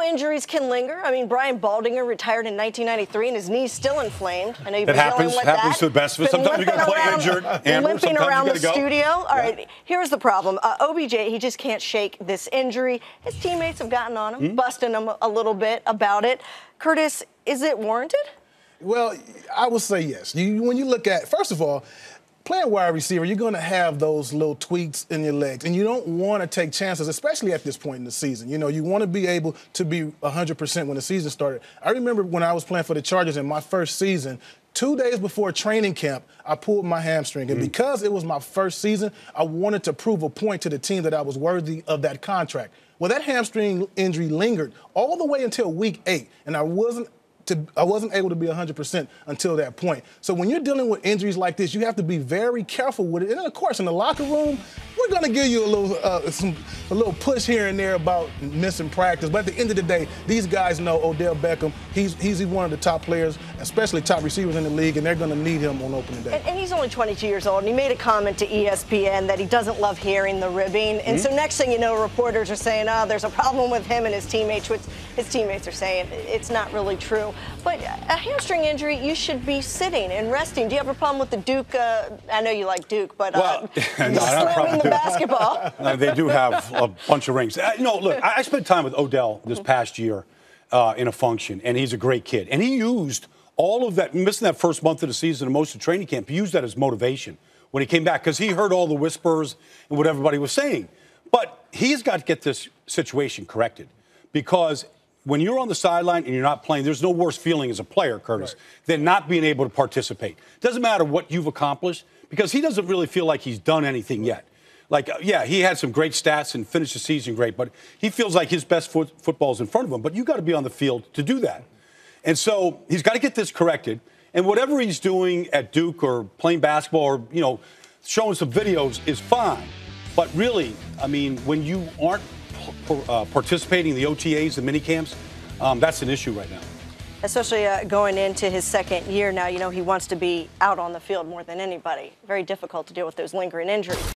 injuries can linger. I mean, Brian Baldinger retired in 1993 and his knee's still inflamed. I know you've been dealing with that. Happens to the best of us. Sometimes you got to play injured. Limping around the studio. All right, here's the problem. OBJ, he just can't shake this injury. His teammates have gotten on him, busting him a little bit about it. Curtis, is it warranted? Well, I would say yes. When you look at, first of all, playing wide receiver, you're going to have those little tweaks in your legs, and you don't want to take chances, especially at this point in the season. You know, you want to be able to be 100% when the season started. I remember when I was playing for the Chargers in my first season, 2 days before training camp, I pulled my hamstring. And because it was my first season, I wanted to prove a point to the team that I was worthy of that contract. Well, that hamstring injury lingered all the way until week 8, and I wasn't able to be 100% until that point. So when you're dealing with injuries like this, you have to be very careful with it. And then, of course, in the locker room, we're going to give you a little push here and there about missing practice. But at the end of the day, these guys know Odell Beckham. He's one of the top players, especially top receivers in the league, and they're going to need him on opening day. And he's only 22 years old, and he made a comment to ESPN that he doesn't love hearing the ribbing. And so next thing you know, reporters are saying, there's a problem with him and his teammates, which his teammates are saying it's not really true. But a hamstring injury, you should be sitting and resting. Do you have a problem with the Duke? I know you like Duke, but slamming the basketball. They do have a bunch of rings. No, look, I spent time with Odell this past year in a function, and he's a great kid. And he used all of that, missing that first month of the season and most of training camp, he used that as motivation when he came back because he heard all the whispers and what everybody was saying. But he's got to get this situation corrected because when you're on the sideline and you're not playing, there's no worse feeling as a player, Curtis, than not being able to participate. Doesn't matter what you've accomplished because he doesn't really feel like he's done anything yet. Like, yeah, he had some great stats and finished the season great, but he feels like his best football is in front of him. But you got to be on the field to do that. And so he's got to get this corrected. And whatever he's doing at Duke or playing basketball or, you know, showing some videos is fine. But really, I mean, when you aren't participating in the OTAs, the mini camps, that's an issue right now. Especially going into his second year now, you know, he wants to be out on the field more than anybody. Very difficult to deal with those lingering injuries.